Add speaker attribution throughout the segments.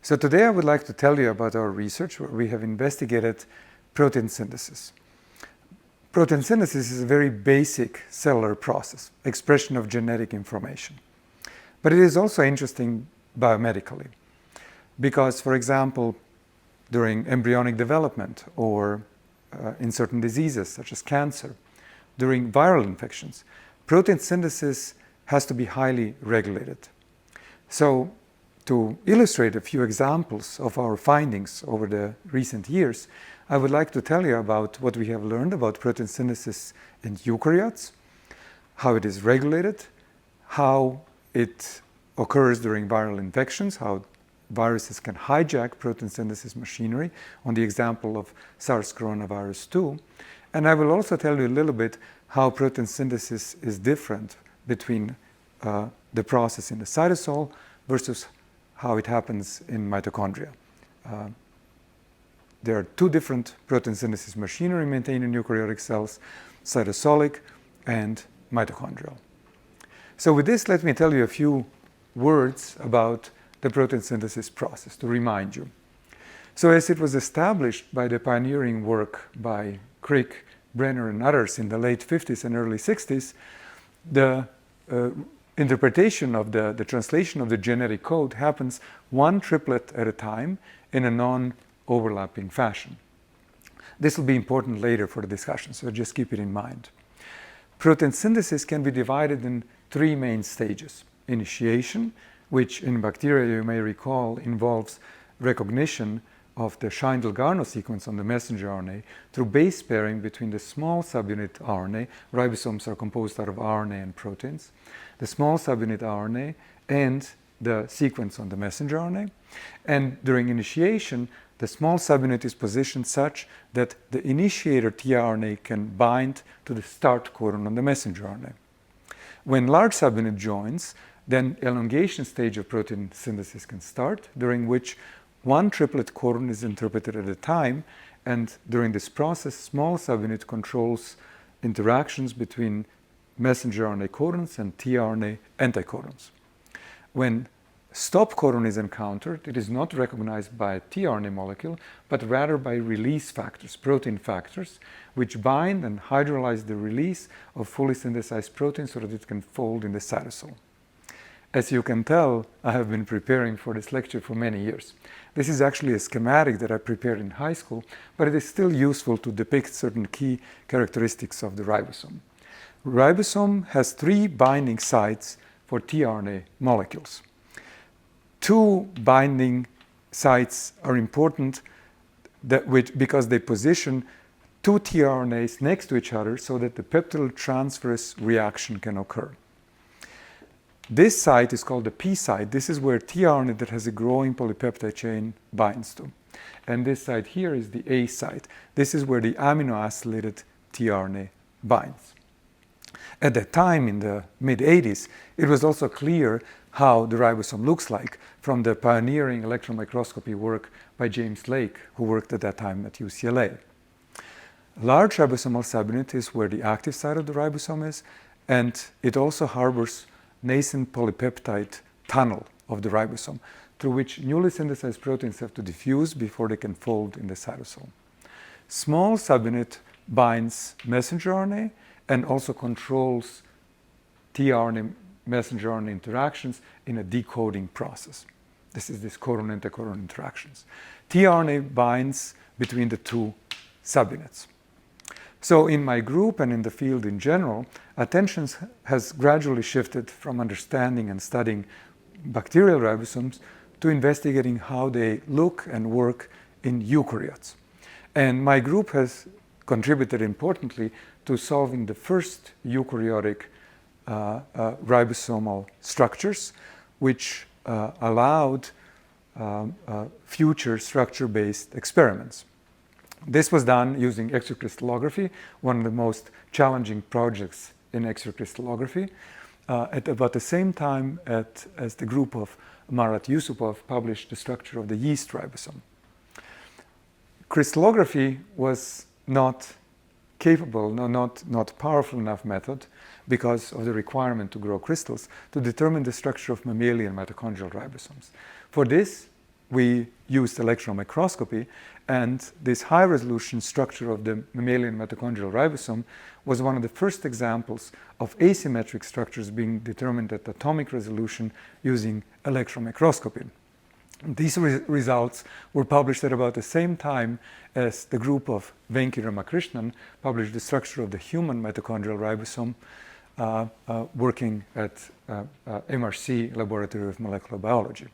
Speaker 1: So today I would like to tell you about our research where we have investigated protein synthesis. Protein synthesis is a very basic cellular process, expression of genetic information. But it is also interesting biomedically because, for example, during embryonic development or in certain diseases such as cancer, during viral infections, protein synthesis has to be highly regulated. So, to illustrate a few examples of our findings over the recent years, I would like to tell you about what we have learned about protein synthesis in eukaryotes, how it is regulated, how it occurs during viral infections, how viruses can hijack protein synthesis machinery on the example of SARS coronavirus 2. And I will also tell you a little bit how protein synthesis is different between the process in the cytosol versus how it happens in mitochondria. There are two different protein synthesis machinery maintained in eukaryotic cells, cytosolic and mitochondrial. So with this, let me tell you a few words about the protein synthesis process to remind you. So as it was established by the pioneering work by Crick, Brenner and others in the late 50s and early 60s, the interpretation of the translation of the genetic code happens one triplet at a time in a non-overlapping fashion. This will be important later for the discussion, so just keep it in mind. Protein synthesis can be divided in three main stages. Initiation, which in bacteria you may recall involves recognition of the Shindle-Garno sequence on the messenger RNA through base pairing between the small subunit RNA, ribosomes are composed out of RNA and proteins, the small subunit RNA and the sequence on the messenger RNA. And during initiation, the small subunit is positioned such that the initiator tRNA can bind to the start codon on the messenger RNA. When large subunit joins, then elongation stage of protein synthesis can start, during which one triplet codon is interpreted at a time, and during this process, small subunit controls interactions between messenger RNA codons and tRNA anticodons. When stop codon is encountered, it is not recognized by a tRNA molecule, but rather by release factors, protein factors, which bind and hydrolyze the release of fully synthesized protein so that it can fold in the cytosol. As you can tell, I have been preparing for this lecture for many years. This is actually a schematic that I prepared in high school, but it is still useful to depict certain key characteristics of the ribosome. Ribosome has three binding sites for tRNA molecules. Two binding sites are important because they position two tRNAs next to each other so that the peptidyl transferase reaction can occur. This site is called the P site. This is where tRNA that has a growing polypeptide chain binds to. And this site here is the A site. This is where the aminoacylated tRNA binds. At that time, in the mid-80s, it was also clear how the ribosome looks like from the pioneering electron microscopy work by James Lake, who worked at that time at UCLA. Large ribosomal subunit is where the active site of the ribosome is, and it also harbors nascent polypeptide tunnel of the ribosome, through which newly synthesized proteins have to diffuse before they can fold in the cytosol. Small subunit binds messenger RNA and also controls tRNA messenger RNA interactions in a decoding process. This is this codon-anticodon interactions. tRNA binds between the two subunits. So in my group and in the field in general, attention has gradually shifted from understanding and studying bacterial ribosomes to investigating how they look and work in eukaryotes. And my group has contributed importantly to solving the first eukaryotic ribosomal structures, which allowed future structure-based experiments. This was done using X-ray crystallography, one of the most challenging projects in X-ray crystallography, at about the same time as the group of Marat Yusupov published the structure of the yeast ribosome. Crystallography was not capable, not powerful enough method because of the requirement to grow crystals to determine the structure of mammalian mitochondrial ribosomes. For this, we used electron microscopy, and this high-resolution structure of the mammalian mitochondrial ribosome was one of the first examples of asymmetric structures being determined at atomic resolution using electron microscopy. These results were published at about the same time as the group of Venki Ramakrishnan published the structure of the human mitochondrial ribosome, working at MRC Laboratory of Molecular Biology.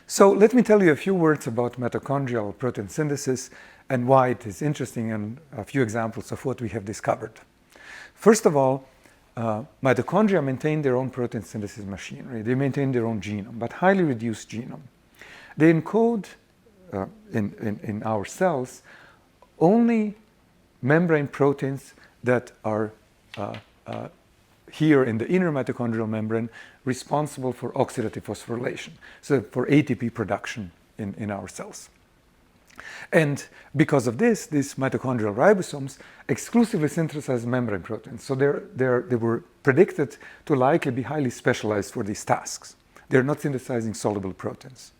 Speaker 1: So let me tell you a few words about mitochondrial protein synthesis and why it is interesting, and a few examples of what we have discovered. First of all, mitochondria maintain their own protein synthesis machinery. They maintain their own genome, but highly reduced genome. They encode in our cells only membrane proteins that are here in the inner mitochondrial membrane responsible for oxidative phosphorylation, so for ATP production in our cells. And because of this, these mitochondrial ribosomes exclusively synthesize membrane proteins. So they were predicted to likely be highly specialized for these tasks. They're not synthesizing soluble proteins.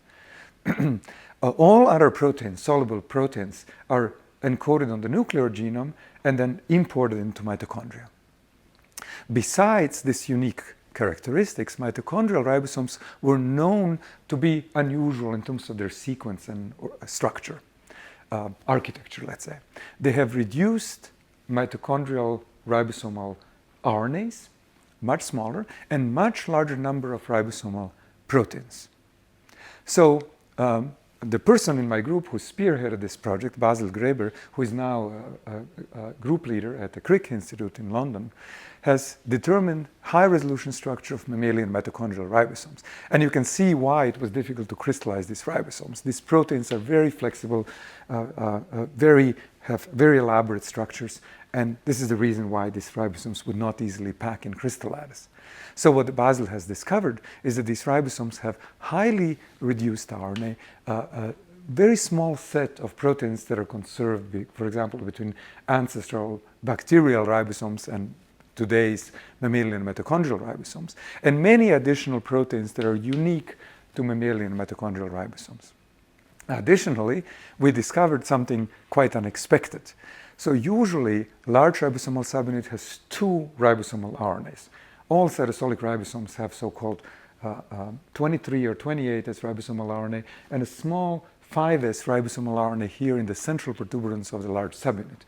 Speaker 1: All other proteins, soluble proteins, are encoded on the nuclear genome and then imported into mitochondria. Besides this unique characteristics, mitochondrial ribosomes were known to be unusual in terms of their sequence and structure, architecture, let's say. They have reduced mitochondrial ribosomal RNAs, much smaller, and much larger number of ribosomal proteins. So the person in my group who spearheaded this project, Basil Graeber, who is now a group leader at the Crick Institute in London, has determined high-resolution structure of mammalian mitochondrial ribosomes. And you can see why it was difficult to crystallize these ribosomes. These proteins are very flexible, have very elaborate structures, and this is the reason why these ribosomes would not easily pack in crystal lattice. So what Basil has discovered is that these ribosomes have highly reduced RNA, a very small set of proteins that are conserved, for example, between ancestral bacterial ribosomes and today's mammalian mitochondrial ribosomes, and many additional proteins that are unique to mammalian mitochondrial ribosomes. Additionally, we discovered something quite unexpected. So usually, large ribosomal subunit has 2 ribosomal RNAs. All cytosolic ribosomes have so-called 23 or 28S ribosomal RNA and a small 5S ribosomal RNA here in the central protuberance of the large subunit.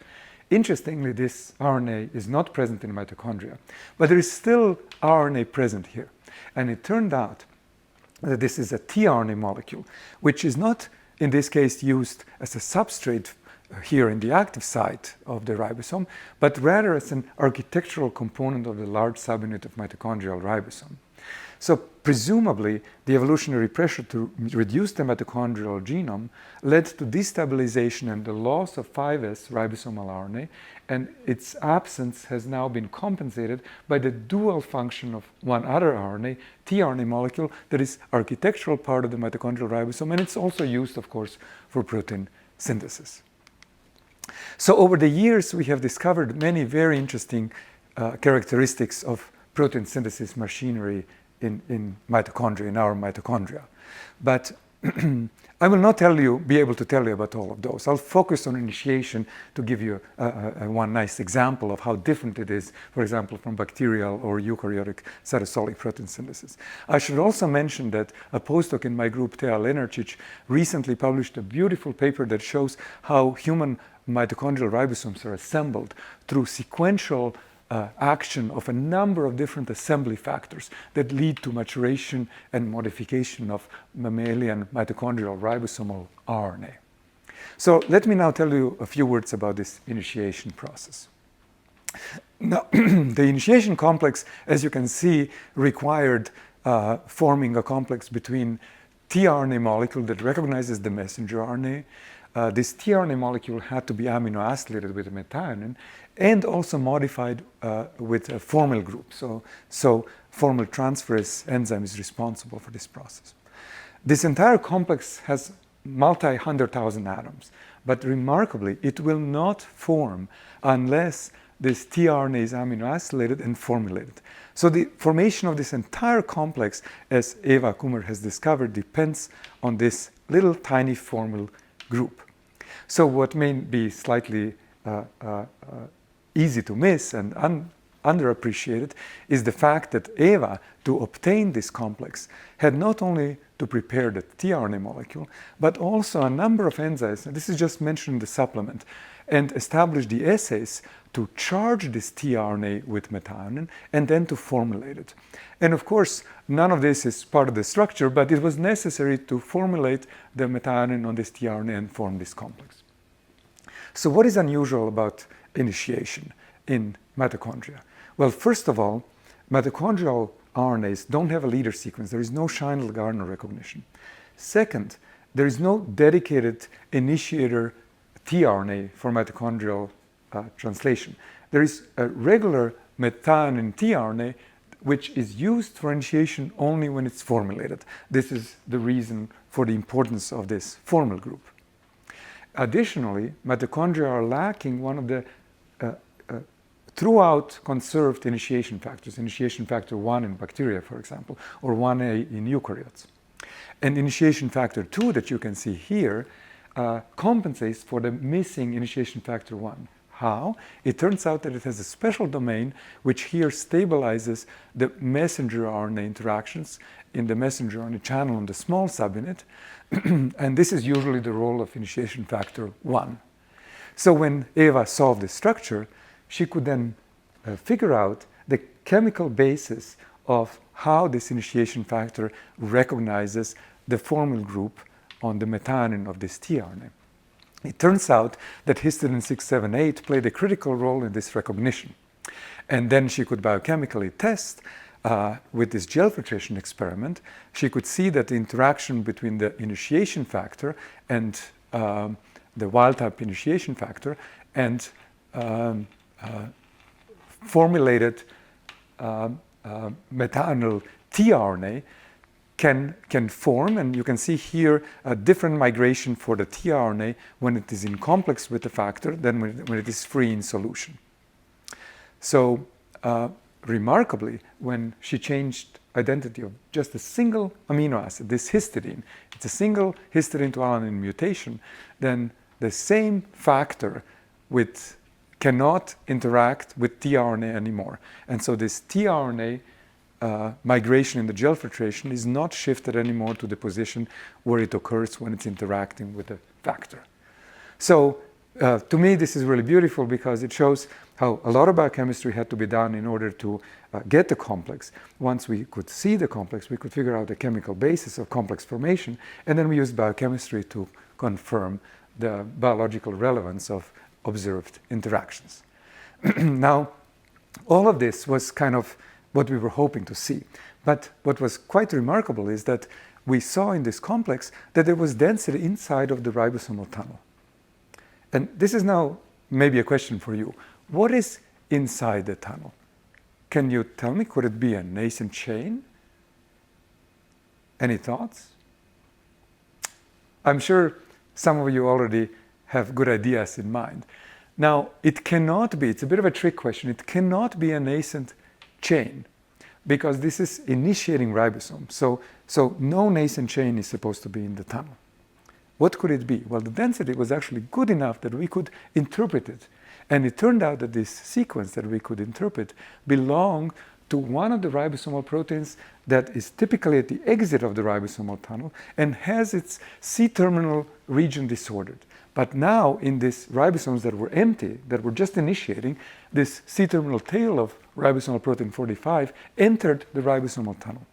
Speaker 1: Interestingly, this RNA is not present in mitochondria, but there is still RNA present here. And it turned out that this is a tRNA molecule, which is not, in this case, used as a substrate here in the active site of the ribosome, but rather as an architectural component of the large subunit of mitochondrial ribosome. So presumably, the evolutionary pressure to reduce the mitochondrial genome led to destabilization and the loss of 5S ribosomal RNA, and its absence has now been compensated by the dual function of one other RNA, tRNA molecule, that is architectural part of the mitochondrial ribosome, and it's also used, of course, for protein synthesis. So over the years, we have discovered many very interesting characteristics of protein synthesis machinery in mitochondria, in our mitochondria. But I will not be able to tell you about all of those. I'll focus on initiation to give you one nice example of how different it is, for example, from bacterial or eukaryotic cytosolic protein synthesis. I should also mention that a postdoc in my group, Thea Lenarčič, recently published a beautiful paper that shows how human mitochondrial ribosomes are assembled through sequential action of a number of different assembly factors that lead to maturation and modification of mammalian mitochondrial ribosomal RNA. So let me now tell you a few words about this initiation process. Now, the initiation complex, as you can see, required forming a complex between tRNA molecule that recognizes the messenger RNA. This tRNA molecule had to be amino acylated with a methionine and also modified with a formyl group. So formyl transferase enzyme is responsible for this process. This entire complex has multi-100,000 atoms, but remarkably, it will not form unless this tRNA is aminoacylated and formulated. So the formation of this entire complex, as Eva Kummer has discovered, depends on this little tiny formal group. So what may be slightly easy to miss and underappreciated is the fact that Eva, to obtain this complex, had not only to prepare the tRNA molecule, but also a number of enzymes, and this is just mentioned in the supplement, and establish the assays to charge this tRNA with methionine and then to formulate it. And of course, none of this is part of the structure, but it was necessary to formulate the methionine on this tRNA and form this complex. So what is unusual about initiation in mitochondria? Well, first of all, mitochondrial RNAs don't have a leader sequence. There is no Schindler-Gardner recognition. Second, there is no dedicated initiator tRNA for mitochondrial translation. There is a regular methionine tRNA which is used for initiation only when it's formulated. This is the reason for the importance of this formal group. Additionally, mitochondria are lacking one of the throughout conserved initiation factors, initiation factor 1 in bacteria, for example, or 1A in eukaryotes. And initiation factor 2 that you can see here compensates for the missing initiation factor 1. How? It turns out that it has a special domain which here stabilizes the messenger RNA interactions in the messenger RNA channel on the small subunit, and this is usually the role of initiation factor 1. So when Eva solved this structure, she could then figure out the chemical basis of how this initiation factor recognizes the formal group on the methionine of this tRNA. It turns out that histidine 678 played a critical role in this recognition. And then she could biochemically test with this gel filtration experiment. She could see that the interaction between the initiation factor and the wild-type initiation factor and formulated methionine tRNA can form, and you can see here a different migration for the tRNA when it is in complex with the factor than when it is free in solution. So remarkably, when she changed identity of just a single amino acid, this histidine, it's a single histidine to alanine mutation, then the same factor cannot interact with tRNA anymore. And so this tRNA migration in the gel filtration is not shifted anymore to the position where it occurs when it's interacting with the factor. So to me, this is really beautiful because it shows how a lot of biochemistry had to be done in order to get the complex. Once we could see the complex, we could figure out the chemical basis of complex formation, and then we used biochemistry to confirm the biological relevance of observed interactions. Now, all of this was kind of what we were hoping to see. But what was quite remarkable is that we saw in this complex that there was density inside of the ribosomal tunnel. And this is now maybe a question for you. What is inside the tunnel? Can you tell me, could it be a nascent chain? Any thoughts? I'm sure some of you already have good ideas in mind. Now, it cannot be, it's a bit of a trick question, it cannot be a nascent chain because this is initiating ribosome. So no nascent chain is supposed to be in the tunnel. What could it be? Well, the density was actually good enough that we could interpret it. And it turned out that this sequence that we could interpret belonged to one of the ribosomal proteins that is typically at the exit of the ribosomal tunnel and has its C-terminal region disordered. But now in these ribosomes that were empty, that were just initiating, this C-terminal tail of ribosomal protein 45 entered the ribosomal tunnel.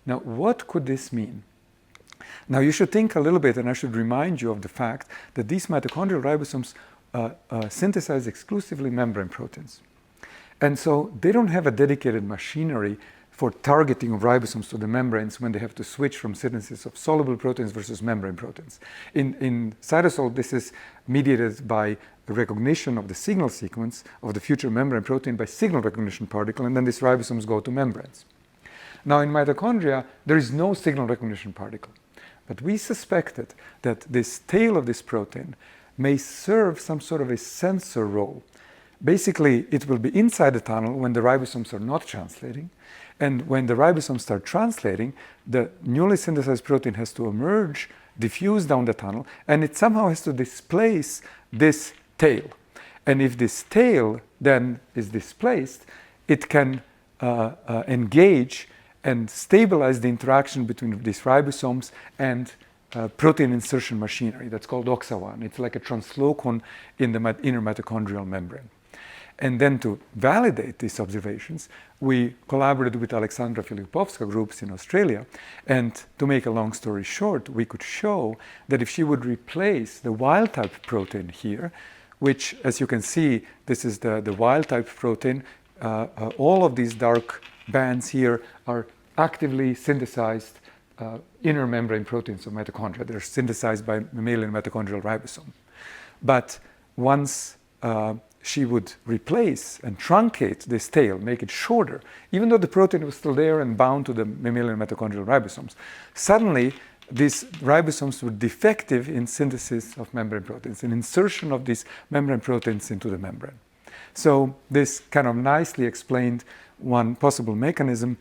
Speaker 1: Now, what could this mean? Now, you should think a little bit, and I should remind you of the fact that these mitochondrial ribosomes synthesize exclusively membrane proteins. And so they don't have a dedicated machinery for targeting of ribosomes to the membranes when they have to switch from synthesis of soluble proteins versus membrane proteins. In cytosol, this is mediated by recognition of the signal sequence of the future membrane protein by signal recognition particle, and then these ribosomes go to membranes. Now, in mitochondria, there is no signal recognition particle. But we suspected that this tail of this protein may serve some sort of a sensor role basically it will be inside the tunnel when the ribosomes are not translating. And when the ribosomes start translating, the newly synthesized protein has to emerge, diffuse down the tunnel, and it somehow has to displace this tail. And if this tail then is displaced, it can engage and stabilize the interaction between these ribosomes and protein insertion machinery. That's called OXA1. It's like a translocon in the inner mitochondrial membrane. And then to validate these observations, we collaborated with Alexandra Filipovska groups in Australia. And to make a long story short, we could show that if she would replace the wild type protein here, which, as you can see, this is the wild type protein, all of these dark bands here are actively synthesized inner membrane proteins of mitochondria. They're synthesized by mammalian mitochondrial ribosome. But once she would replace and truncate this tail, make it shorter, even though the protein was still there and bound to the mammalian mitochondrial ribosomes, suddenly these ribosomes were defective in synthesis of membrane proteins, in insertion of these membrane proteins into the membrane. So this kind of nicely explained one possible mechanism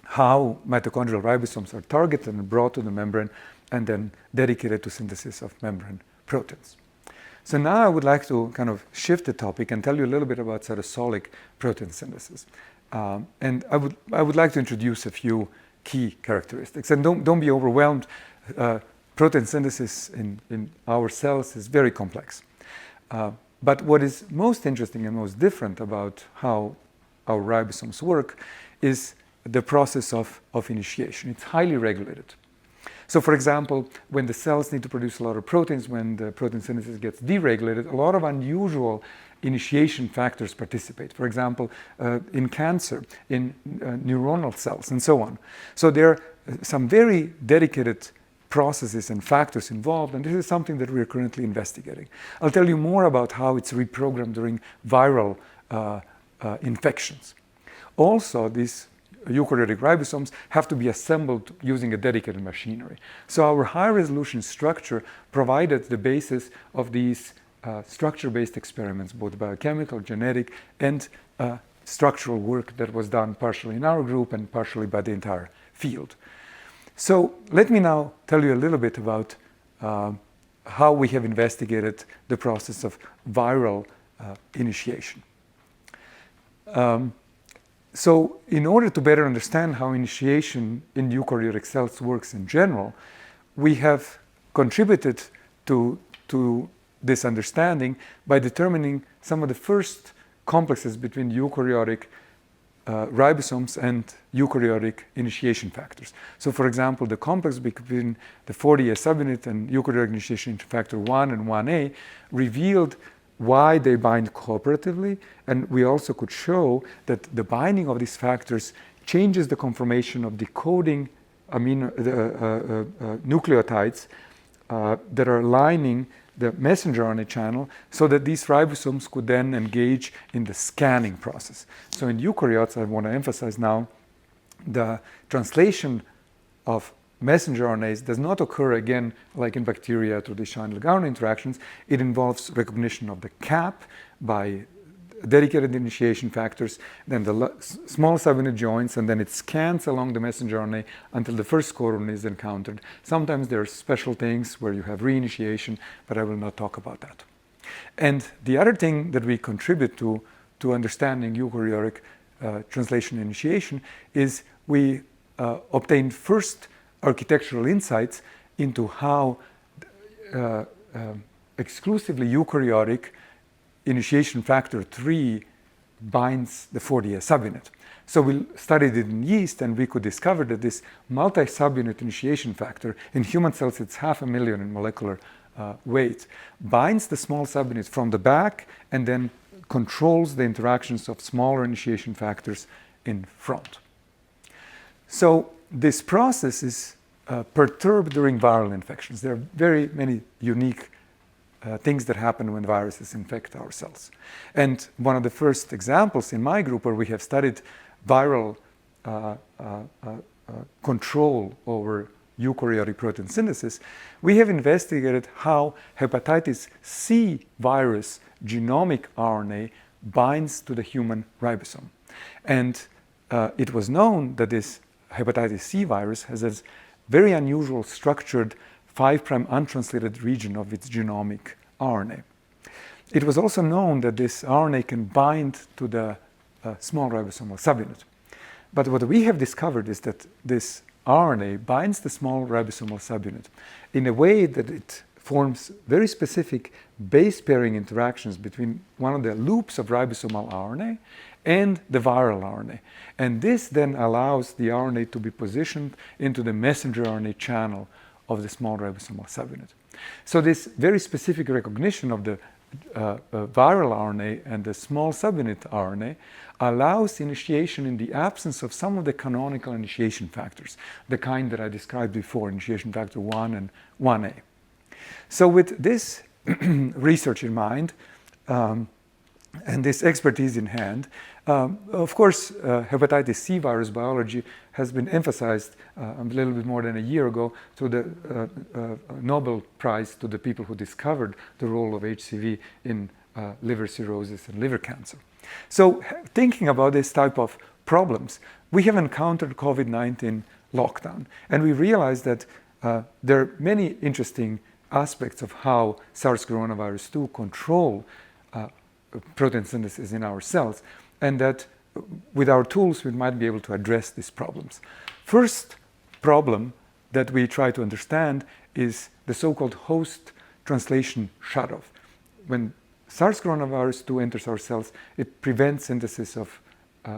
Speaker 1: how mitochondrial ribosomes are targeted and brought to the membrane and then dedicated to synthesis of membrane proteins. So now I would like to kind of shift the topic and tell you a little bit about cytosolic protein synthesis. And I would like to introduce a few key characteristics. And don't be overwhelmed. Protein synthesis in our cells is very complex. But what is most interesting and most different about how our ribosomes work is the process of initiation. It's highly regulated. So for example, when the cells need to produce a lot of proteins, when the protein synthesis gets deregulated, a lot of unusual initiation factors participate. For example, in cancer, in neuronal cells, and so on. So there are some very dedicated processes and factors involved, and this is something that we are currently investigating. I'll tell you more about how it's reprogrammed during viral infections. Also, these eukaryotic ribosomes have to be assembled using a dedicated machinery. So our high-resolution structure provided the basis of these structure-based experiments, both biochemical, genetic, and structural work that was done partially in our group and partially by the entire field. So let me now tell you a little bit about how we have investigated the process of viral initiation. So in order to better understand how initiation in eukaryotic cells works in general, we have contributed to this understanding by determining some of the first complexes between eukaryotic ribosomes and eukaryotic initiation factors. So for example, the complex between the 40A subunit and eukaryotic initiation factor 1 and 1A revealed why they bind cooperatively, and we also could show that the binding of these factors changes the conformation of decoding nucleotides that are lining the messenger RNA channel so that these ribosomes could then engage in the scanning process. So in eukaryotes, I want to emphasize now, the translation of messenger RNAs does not occur again like in bacteria through the Shine-Lugano interactions. It involves recognition of the cap by dedicated initiation factors, then the small subunit joins, and then it scans along the messenger RNA until the first codon is encountered. Sometimes there are special things where you have reinitiation, but I will not talk about that. And the other thing that we contribute to understanding eukaryotic translation initiation is we obtained first architectural insights into how exclusively eukaryotic initiation factor 3 binds the 40A subunit. So we studied it in yeast, and we could discover that this multi-subunit initiation factor, in human cells it's 500,000 in molecular weight, binds the small subunit from the back and then controls the interactions of smaller initiation factors in front. So this process is perturbed during viral infections. There are very many unique things that happen when viruses infect our cells. And one of the first examples in my group where we have studied viral control over eukaryotic protein synthesis, we have investigated how hepatitis C virus genomic RNA binds to the human ribosome. And it was known that this hepatitis C virus has a very unusual structured 5' untranslated region of its genomic RNA. It was also known that this RNA can bind to the small ribosomal subunit. But what we have discovered is that this RNA binds the small ribosomal subunit in a way that it forms very specific base pairing interactions between one of the loops of ribosomal RNA and the viral RNA. And this then allows the RNA to be positioned into the messenger RNA channel of the small ribosomal subunit. So this very specific recognition of the viral RNA and the small subunit RNA allows initiation in the absence of some of the canonical initiation factors, the kind that I described before, initiation factor 1 and 1A. So with this research in mind, and this expertise in hand, of course, hepatitis C virus biology has been emphasized a little bit more than a year ago through the Nobel Prize to the people who discovered the role of HCV in liver cirrhosis and liver cancer. So thinking about this type of problems, we have encountered COVID-19 lockdown, and we realized that there are many interesting aspects of how SARS coronavirus 2 control protein synthesis in our cells, and that with our tools we might be able to address these problems. First problem that we try to understand is the so-called host translation shutoff. When SARS coronavirus 2 enters our cells, it prevents synthesis of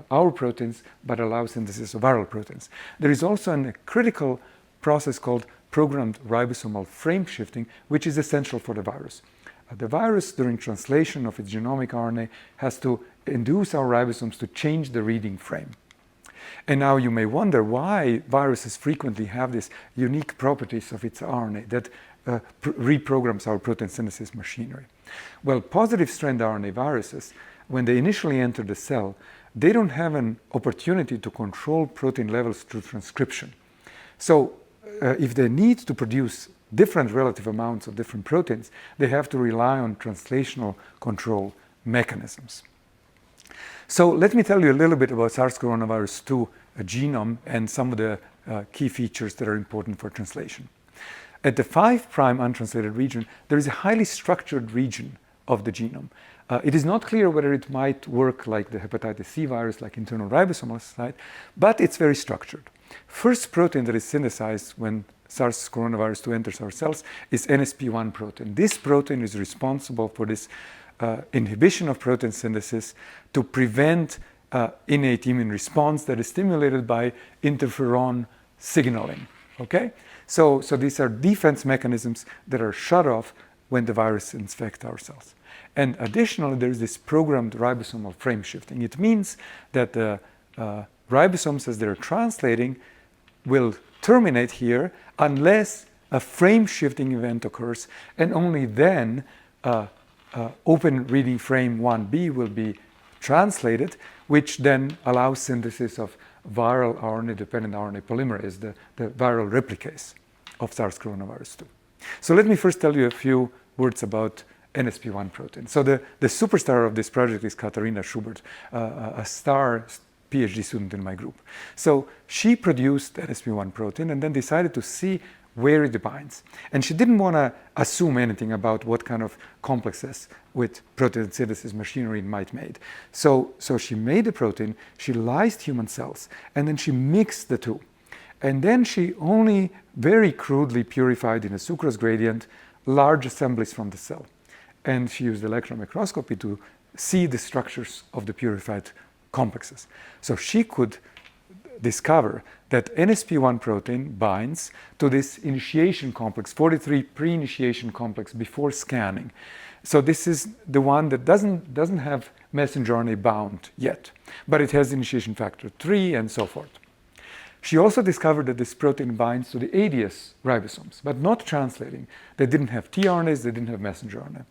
Speaker 1: our proteins but allows synthesis of viral proteins. There is also a critical process called programmed ribosomal frame shifting, which is essential for the virus. The virus, during translation of its genomic RNA, has to induce our ribosomes to change the reading frame. And now you may wonder why viruses frequently have these unique properties of its RNA that reprograms our protein synthesis machinery. Well, positive strand RNA viruses, when they initially enter the cell, they don't have an opportunity to control protein levels through transcription. So if they need to produce different relative amounts of different proteins, they have to rely on translational control mechanisms. So let me tell you a little bit about SARS coronavirus 2 genome and some of the key features that are important for translation. At the 5' untranslated region, there is a highly structured region of the genome. It is not clear whether it might work like the hepatitis C virus, like internal ribosomal site, but it's very structured. First protein that is synthesized when SARS coronavirus 2 enters our cells is NSP1 protein. This protein is responsible for this inhibition of protein synthesis to prevent innate immune response that is stimulated by interferon signaling. Okay? So these are defense mechanisms that are shut off when the virus infects our cells. And additionally, there is this programmed ribosomal frame shifting. It means that the ribosomes, as they're translating, will terminate here unless a frame shifting event occurs, and only then open reading frame 1b will be translated, which then allows synthesis of viral RNA-dependent RNA polymerase, the viral replicase of SARS coronavirus 2. So let me first tell you a few words about NSP1 protein. So the superstar of this project is Katharina Schubert, a star PhD student in my group. So she produced NSP1 protein and then decided to see where it binds. And she didn't want to assume anything about what kind of complexes with protein synthesis machinery it might make. So she made the protein, she lysed human cells, and then she mixed the two. And then she only very crudely purified in a sucrose gradient large assemblies from the cell. And she used electron microscopy to see the structures of the purified complexes. So she could discover that NSP1 protein binds to this initiation complex, 43 pre-initiation complex before scanning. So this is the one that doesn't have messenger RNA bound yet, but it has initiation factor 3 and so forth. She also discovered that this protein binds to the ADS ribosomes, but not translating. They didn't have tRNAs, they didn't have messenger RNA.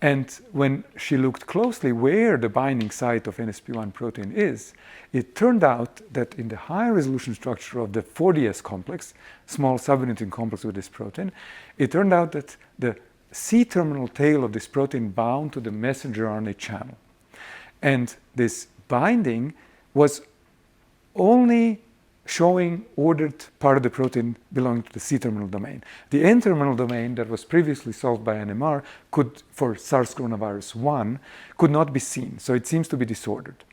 Speaker 1: And when she looked closely where the binding site of NSP1 protein is, it turned out that in the high resolution structure of the 4DS complex, small subunit complex with this protein, it turned out that the C-terminal tail of this protein bound to the messenger RNA channel. And this binding was only showing ordered part of the protein belonging to the C-terminal domain. The N-terminal domain that was previously solved by NMR for SARS coronavirus 1 could not be seen, so it seems to be disordered.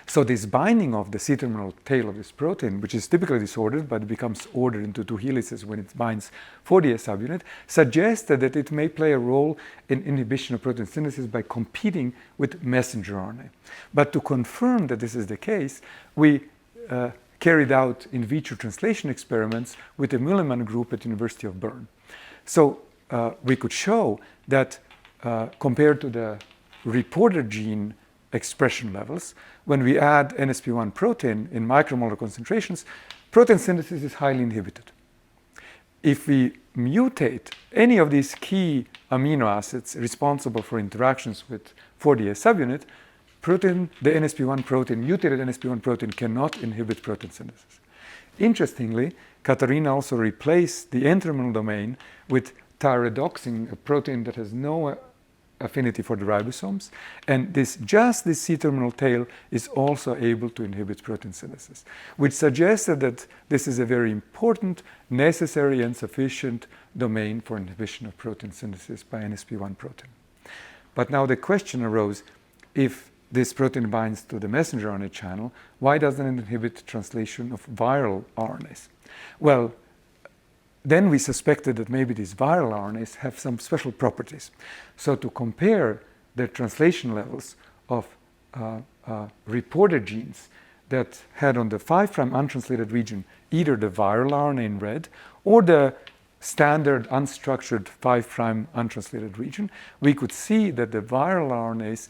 Speaker 1: So this binding of the C-terminal tail of this protein, which is typically disordered but becomes ordered into 2 helices when it binds 4-DS subunit, suggested that it may play a role in inhibition of protein synthesis by competing with messenger RNA. But to confirm that this is the case, we carried out in vitro translation experiments with the Müllemann group at University of Bern. So we could show that compared to the reporter gene expression levels, when we add NSP1 protein in micromolar concentrations, protein synthesis is highly inhibited. If we mutate any of these key amino acids responsible for interactions with 4-DS subunit, the NSP1 protein, mutated NSP1 protein, cannot inhibit protein synthesis. Interestingly, Katarina also replaced the N-terminal domain with thyrodoxine, a protein that has no affinity for the ribosomes, and just this C-terminal tail is also able to inhibit protein synthesis, which suggested that this is a very important, necessary, and sufficient domain for inhibition of protein synthesis by NSP1 protein. But now the question arose, if this protein binds to the messenger RNA channel, why doesn't it inhibit translation of viral RNAs? Well, then we suspected that maybe these viral RNAs have some special properties. So to compare the translation levels of reported genes that had on the 5' untranslated region either the viral RNA in red or the standard unstructured 5' untranslated region, we could see that the viral RNAs,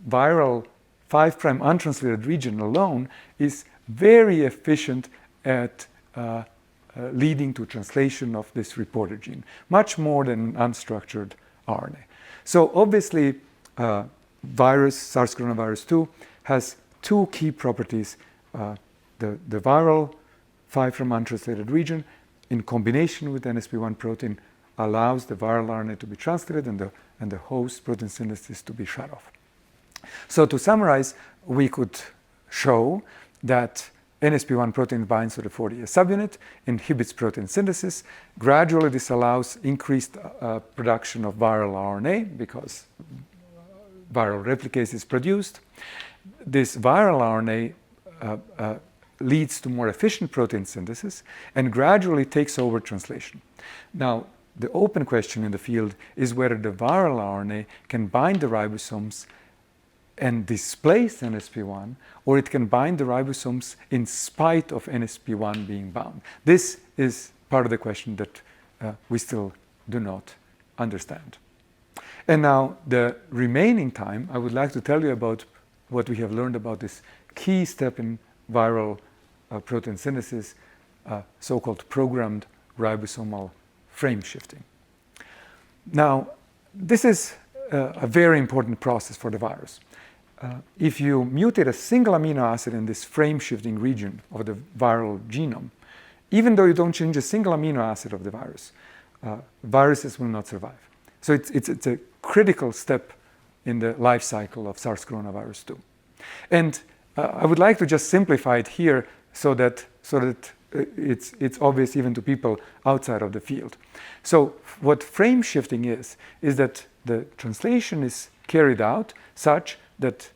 Speaker 1: viral 5' untranslated region alone is very efficient at leading to translation of this reporter gene, much more than unstructured RNA. So obviously, SARS coronavirus 2 has 2 key properties. The viral 5' untranslated region, in combination with NSP1 protein, allows the viral RNA to be translated and the host protein synthesis to be shut off. So to summarize, we could show that NSP1 protein binds to the 4-DS subunit, inhibits protein synthesis. Gradually, this allows increased production of viral RNA because viral replicase is produced. This viral RNA leads to more efficient protein synthesis and gradually takes over translation. Now, the open question in the field is whether the viral RNA can bind the ribosomes and displace NSP1, or it can bind the ribosomes in spite of NSP1 being bound. This is part of the question that we still do not understand. And now, the remaining time, I would like to tell you about what we have learned about this key step in viral protein synthesis, so-called programmed ribosomal frame shifting. Now, this is a very important process for the virus. If you mutate a single amino acid in this frame shifting region of the viral genome, even though you don't change a single amino acid of the virus, viruses will not survive. So it's a critical step in the life cycle of SARS coronavirus 2. And I would like to just simplify it here so that it's obvious even to people outside of the field. So what frame shifting is that the translation is carried out such that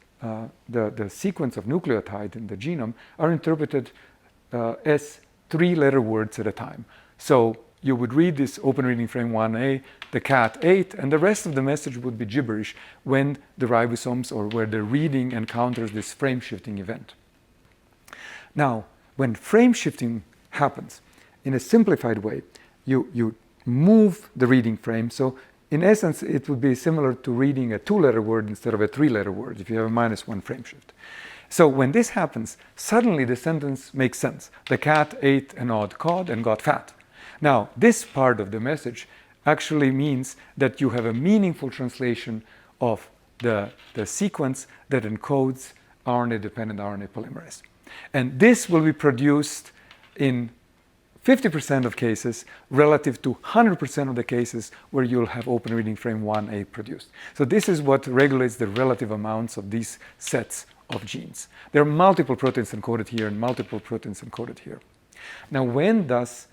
Speaker 1: the sequence of nucleotide in the genome are interpreted as 3-letter words at a time. So you would read this open reading frame 1A, the cat ate, and the rest of the message would be gibberish when the ribosomes or where the reading encounters this frame shifting event. Now, when frame shifting happens, in a simplified way, you move the reading frame. So in essence, it would be similar to reading a 2-letter word instead of a 3-letter word if you have a -1 frame shift. So when this happens, suddenly the sentence makes sense. The cat ate an odd cod and got fat. Now, this part of the message actually means that you have a meaningful translation of the sequence that encodes RNA-dependent RNA polymerase. And this will be produced in 50% of cases relative to 100% of the cases where you'll have open reading frame 1A produced. So this is what regulates the relative amounts of these sets of genes. There are multiple proteins encoded here and multiple proteins encoded here. Now, when does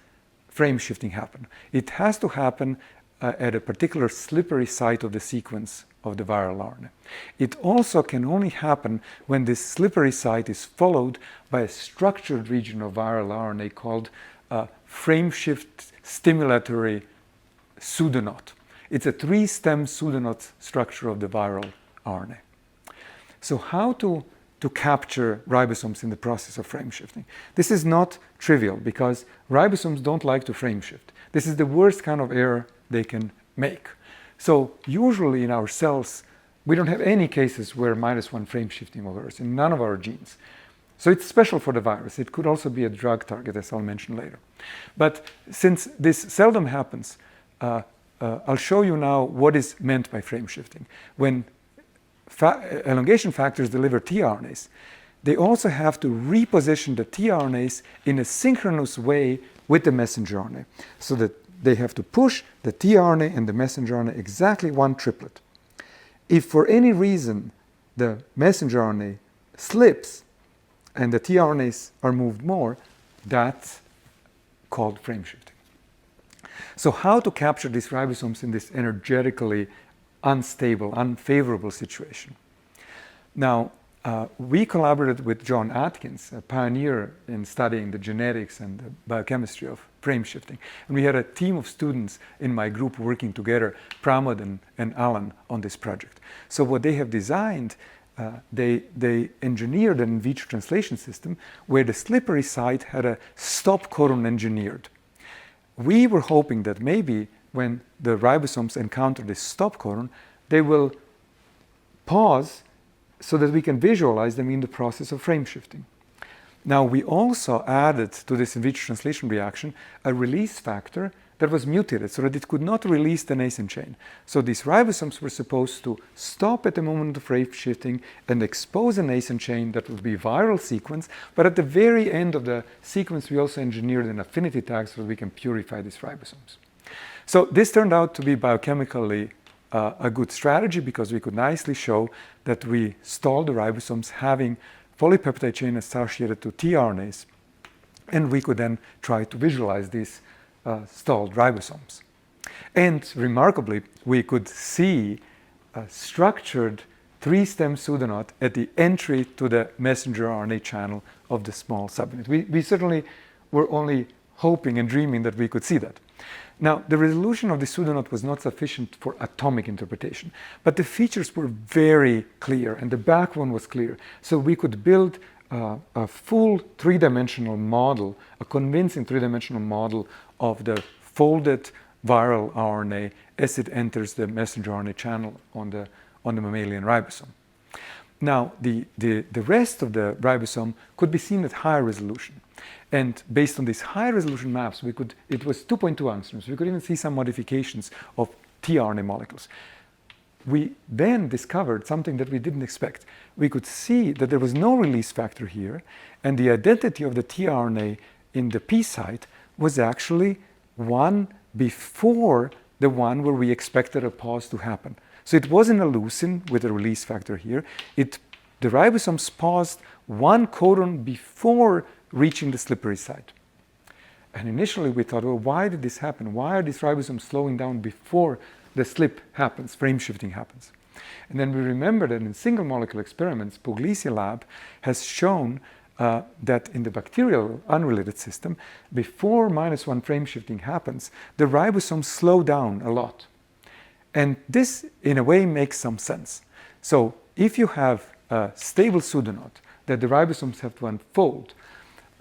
Speaker 1: frame shifting happen? It has to happen at a particular slippery site of the sequence of the viral RNA. It also can only happen when this slippery site is followed by a structured region of viral RNA called frame shift stimulatory pseudoknot. It's a 3-stem pseudoknot structure of the viral RNA. So how to capture ribosomes in the process of frame shifting? This is not trivial because ribosomes don't like to frame shift. This is the worst kind of error they can make. So usually in our cells, we don't have any cases where -1 frame shifting occurs in none of our genes. So it's special for the virus. It could also be a drug target, as I'll mention later. But since this seldom happens, I'll show you now what is meant by frame shifting. When elongation factors deliver tRNAs, they also have to reposition the tRNAs in a synchronous way with the messenger RNA, so that they have to push the tRNA and the messenger RNA exactly one triplet. If for any reason the messenger RNA slips and the tRNAs are moved more, that's called frame shifting. So how to capture these ribosomes in this energetically unstable, unfavorable situation? Now, we collaborated with John Atkins, a pioneer in studying the genetics and the biochemistry of frame shifting. And we had a team of students in my group working together, Pramod and Alan, on this project. So what they have designed, they engineered an in vitro translation system where the slippery site had a stop codon engineered. We were hoping that maybe when the ribosomes encounter this stop codon, they will pause so that we can visualize them in the process of frame shifting. Now, we also added to this in vitro translation reaction a release factor that was mutated so that it could not release the nascent chain. So these ribosomes were supposed to stop at the moment of frame shifting and expose a nascent chain that would be viral sequence, but at the very end of the sequence we also engineered an affinity tag so that we can purify these ribosomes. So this turned out to be biochemically a good strategy because we could nicely show that we stalled the ribosomes having polypeptide chain associated to tRNAs, and we could then try to visualize these stalled ribosomes. And remarkably, we could see a structured 3-stem pseudoknot at the entry to the messenger RNA channel of the small subunit. We certainly were only hoping and dreaming that we could see that. Now, the resolution of the pseudoknot was not sufficient for atomic interpretation, but the features were very clear and the backbone was clear. So we could build a full 3-dimensional model, a convincing 3-dimensional model of the folded viral RNA as it enters the messenger RNA channel on the mammalian ribosome. Now, the rest of the ribosome could be seen at higher resolution. And based on these high resolution maps, it was 2.2 angstroms. We could even see some modifications of tRNA molecules. We then discovered something that we didn't expect. We could see that there was no release factor here, and the identity of the tRNA in the P site was actually one before the one where we expected a pause to happen. So it wasn't a leucine with a release factor here. The ribosomes paused one codon before reaching the slippery site. And initially we thought, well, why did this happen? Why are these ribosomes slowing down before the slip happens, frame shifting happens? And then we remembered that in single molecule experiments, Puglisi lab has shown that in the bacterial unrelated system, before -1 frame shifting happens, the ribosomes slow down a lot. And this, in a way, makes some sense. So if you have a stable pseudoknot that the ribosomes have to unfold,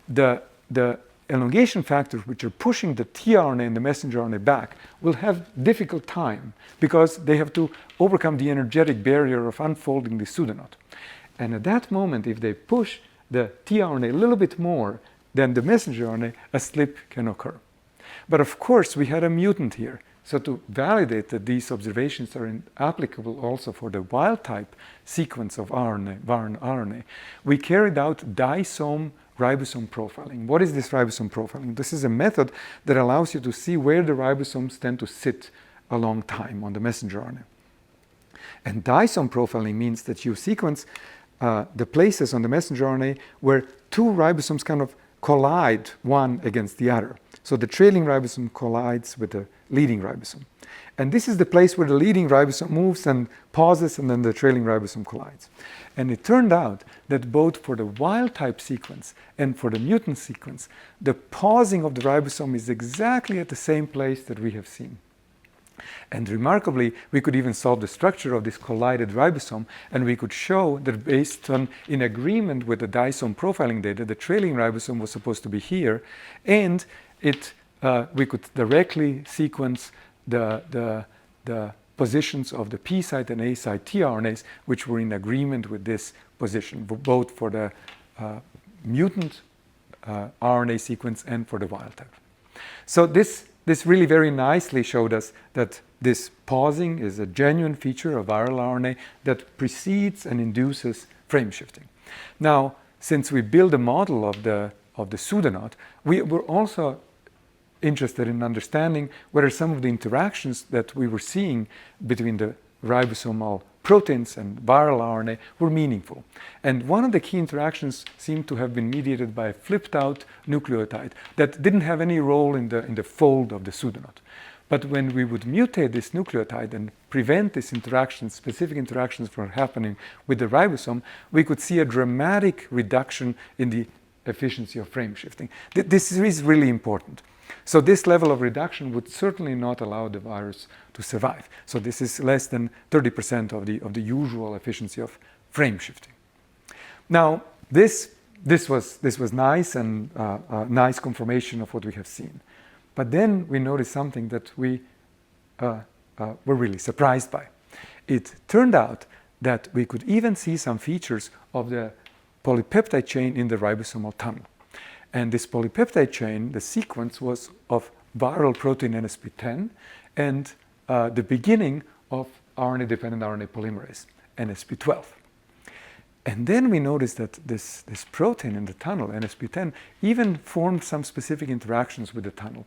Speaker 1: the elongation factors which are pushing the tRNA and the messenger RNA back will have difficult time because they have to overcome the energetic barrier of unfolding the pseudoknot. And at that moment, if they push the tRNA a little bit more than the messenger RNA, a slip can occur. But of course, we had a mutant here. So to validate that these observations are applicable also for the wild type sequence of RNA, we carried out disome ribosome profiling. What is this ribosome profiling? This is a method that allows you to see where the ribosomes tend to sit a long time on the messenger RNA. And disome profiling means that you sequence the places on the messenger RNA where two ribosomes kind of collide one against the other. So the trailing ribosome collides with the leading ribosome. And this is the place where the leading ribosome moves and pauses, and then the trailing ribosome collides. And it turned out that both for the wild-type sequence and for the mutant sequence, the pausing of the ribosome is exactly at the same place that we have seen. And remarkably, we could even solve the structure of this collided ribosome, and we could show that based on, in agreement with the disome profiling data, the trailing ribosome was supposed to be here, and we could directly sequence the positions of the P site and A site tRNAs, which were in agreement with this position, both for the mutant RNA sequence and for the wild type. So this really very nicely showed us that this pausing is a genuine feature of viral RNA that precedes and induces frame shifting. Now, since we built a model of the pseudoknot, we were also interested in understanding whether some of the interactions that we were seeing between the ribosomal proteins and viral RNA were meaningful. And one of the key interactions seemed to have been mediated by a flipped out nucleotide that didn't have any role in the fold of the pseudoknot. But when we would mutate this nucleotide and prevent these interactions, specific interactions from happening with the ribosome, we could see a dramatic reduction in the efficiency of frame shifting. This is really important. So this level of reduction would certainly not allow the virus to survive. So this is less than 30% of the usual efficiency of frame shifting. Now, this was nice and nice confirmation of what we have seen. But then we noticed something that we were really surprised by. It turned out that we could even see some features of the polypeptide chain in the ribosomal tunnel. And this polypeptide chain, the sequence was of viral protein NSP10 and the beginning of RNA-dependent RNA polymerase, NSP12. And then we noticed that this protein in the tunnel, NSP10, even formed some specific interactions with the tunnel.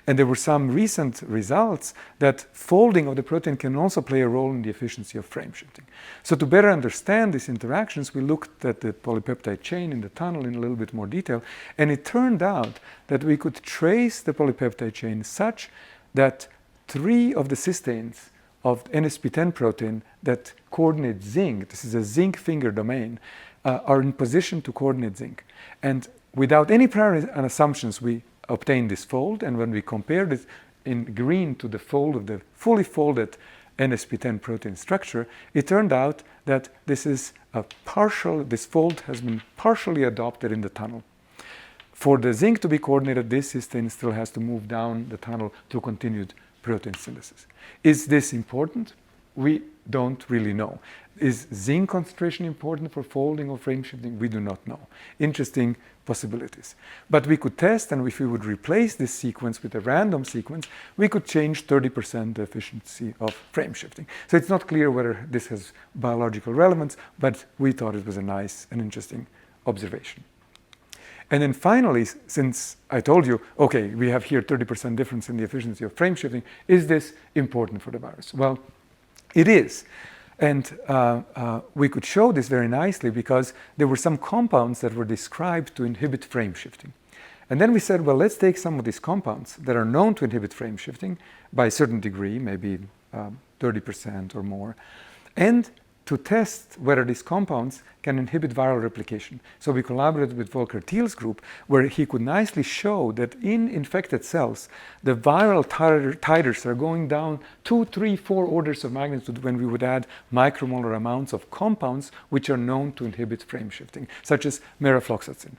Speaker 1: And there were some recent results that folding of the protein can also play a role in the efficiency of frame shifting. So to better understand these interactions, we looked at the polypeptide chain in the tunnel in a little bit more detail, and it turned out that we could trace the polypeptide chain such that 3 of the cysteines of NSP10 protein that coordinate zinc, this is a zinc finger domain, are in position to coordinate zinc. And without any prior assumptions, we obtained this fold, and when we compared it in green to the fold of the fully folded NSP10 protein structure, it turned out that this fold has been partially adopted in the tunnel. For the zinc to be coordinated, this cysteine still has to move down the tunnel to continued protein synthesis. Is this important? We don't really know. Is zinc concentration important for folding or frame shifting? We do not know. Interesting possibilities. But we could test, and if we would replace this sequence with a random sequence, we could change 30% the efficiency of frame shifting. So it's not clear whether this has biological relevance, but we thought it was a nice and interesting observation. And then finally, since I told you, okay, we have here 30% difference in the efficiency of frame shifting, is this important for the virus? Well, it is. And we could show this very nicely because there were some compounds that were described to inhibit frame shifting. And then we said, well, let's take some of these compounds that are known to inhibit frame shifting by a certain degree, maybe 30% or more, and to test whether these compounds can inhibit viral replication. So we collaborated with Volker Thiel's group, where he could nicely show that in infected cells, the viral titers are going down 2, 3, 4 orders of magnitude when we would add micromolar amounts of compounds which are known to inhibit frame shifting, such as merafloxacin.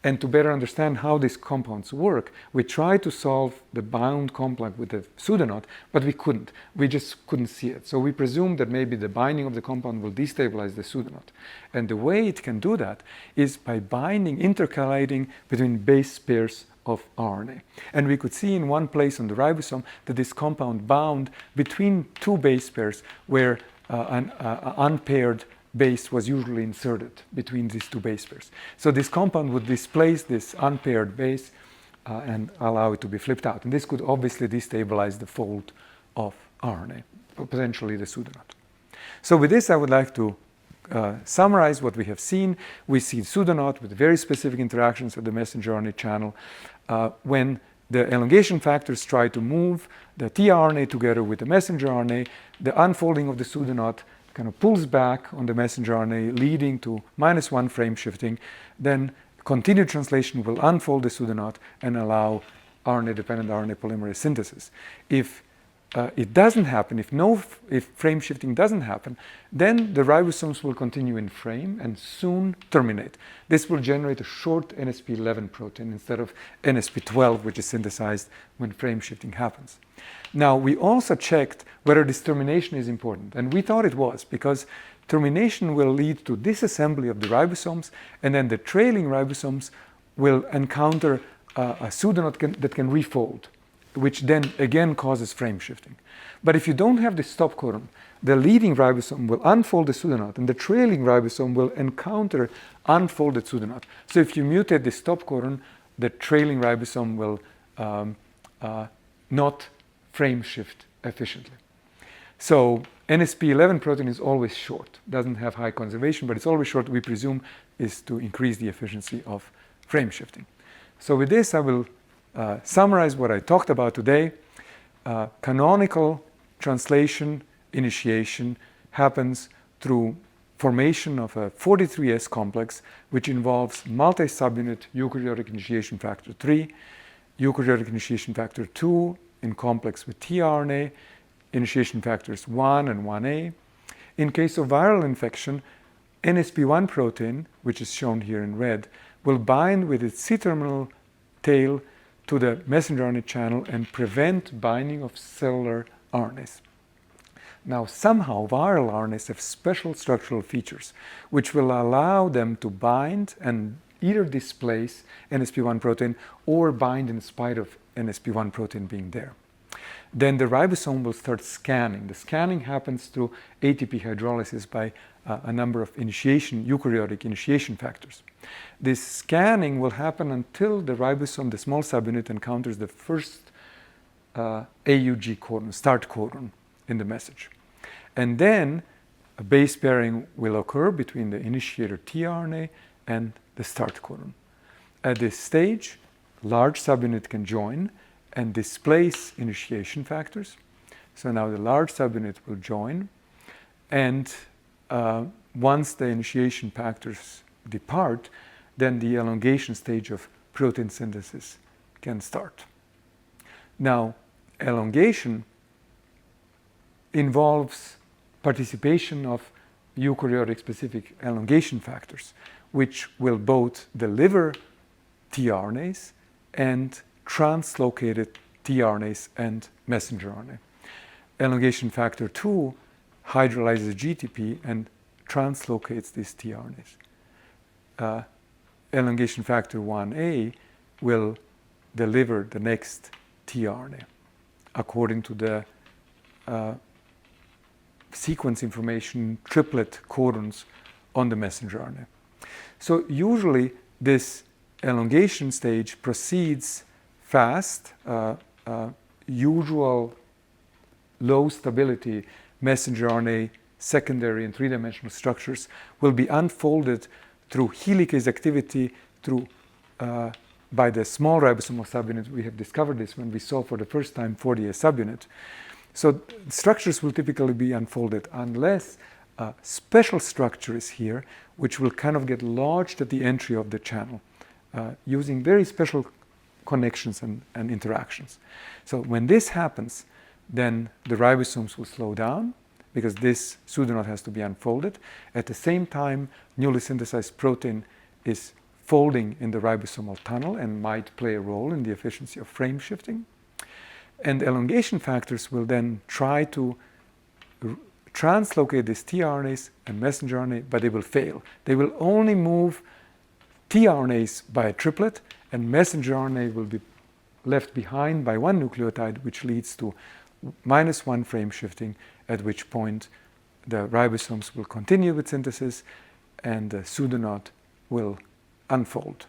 Speaker 1: And to better understand how these compounds work, we tried to solve the bound complex with the pseudoknot, but we couldn't. We just couldn't see it. So we presumed that maybe the binding of the compound will destabilize the pseudoknot. And the way it can do that is by binding, intercalating between base pairs of RNA. And we could see in one place on the ribosome that this compound bound between 2 base pairs where an unpaired base was usually inserted between these two base pairs. So this compound would displace this unpaired base and allow it to be flipped out. And this could obviously destabilize the fold of RNA, potentially the pseudoknot. So with this, I would like to summarize what we have seen. We see pseudoknot with very specific interactions at the messenger RNA channel. When the elongation factors try to move the tRNA together with the messenger RNA, the unfolding of the pseudoknot kind of pulls back on the messenger RNA, leading to -1 frame shifting. Then continued translation will unfold the pseudoknot and allow RNA-dependent RNA polymerase synthesis. If it doesn't happen, if frame shifting doesn't happen, then the ribosomes will continue in frame and soon terminate. This will generate a short NSP11 protein instead of NSP12, which is synthesized when frame shifting happens. Now, we also checked whether this termination is important, and we thought it was, because termination will lead to disassembly of the ribosomes, and then the trailing ribosomes will encounter a pseudoknot that can refold, which then again causes frame shifting. But if you don't have the stop codon, the leading ribosome will unfold the pseudoknot, and the trailing ribosome will encounter unfolded pseudoknot. So if you mutate the stop codon, the trailing ribosome will not frame shift efficiently. So NSP11 protein is always short, doesn't have high conservation, but it's always short, we presume, is to increase the efficiency of frame shifting. So with this, I will summarize what I talked about today. Canonical translation initiation happens through formation of a 43S complex, which involves multi-subunit eukaryotic initiation factor 3, eukaryotic initiation factor 2 in complex with tRNA, initiation factors 1 and 1A. In case of viral infection, NSP1 protein, which is shown here in red, will bind with its C-terminal tail to the messenger RNA channel and prevent binding of cellular RNAs. Now, somehow viral RNAs have special structural features which will allow them to bind and either displace NSP1 protein or bind in spite of NSP1 protein being there. Then the ribosome will start scanning. The scanning happens through ATP hydrolysis by a number of eukaryotic initiation factors. This scanning will happen until the ribosome, the small subunit, encounters the first AUG codon, start codon in the message. And then a base pairing will occur between the initiator tRNA and the start codon. At this stage, large subunit can join and displace initiation factors. So now the large subunit will join, and once the initiation factors depart, then the elongation stage of protein synthesis can start. Now, elongation involves participation of eukaryotic specific elongation factors, which will both deliver tRNAs and translocated tRNAs and messenger RNA. Elongation factor 2 hydrolyzes GTP and translocates these tRNAs. Elongation factor 1A will deliver the next tRNA according to the sequence information triplet codons on the messenger RNA. So usually this elongation stage proceeds fast. Usual low stability messenger RNA secondary and three-dimensional structures will be unfolded through helicase activity by the small ribosomal subunit. We have discovered this when we saw for the first time 40S subunit. So structures will typically be unfolded unless a special structure is here, which will kind of get lodged at the entry of the channel using very special connections and interactions. So when this happens, then the ribosomes will slow down because this pseudoknot has to be unfolded. At the same time, newly synthesized protein is folding in the ribosomal tunnel and might play a role in the efficiency of frame shifting. And elongation factors will then try to translocate these tRNAs and messenger RNA, but they will fail. They will only move tRNAs by a triplet, and messenger RNA will be left behind by one nucleotide, which leads to -1 frame shifting, at which point the ribosomes will continue with synthesis and the pseudoknot will unfold.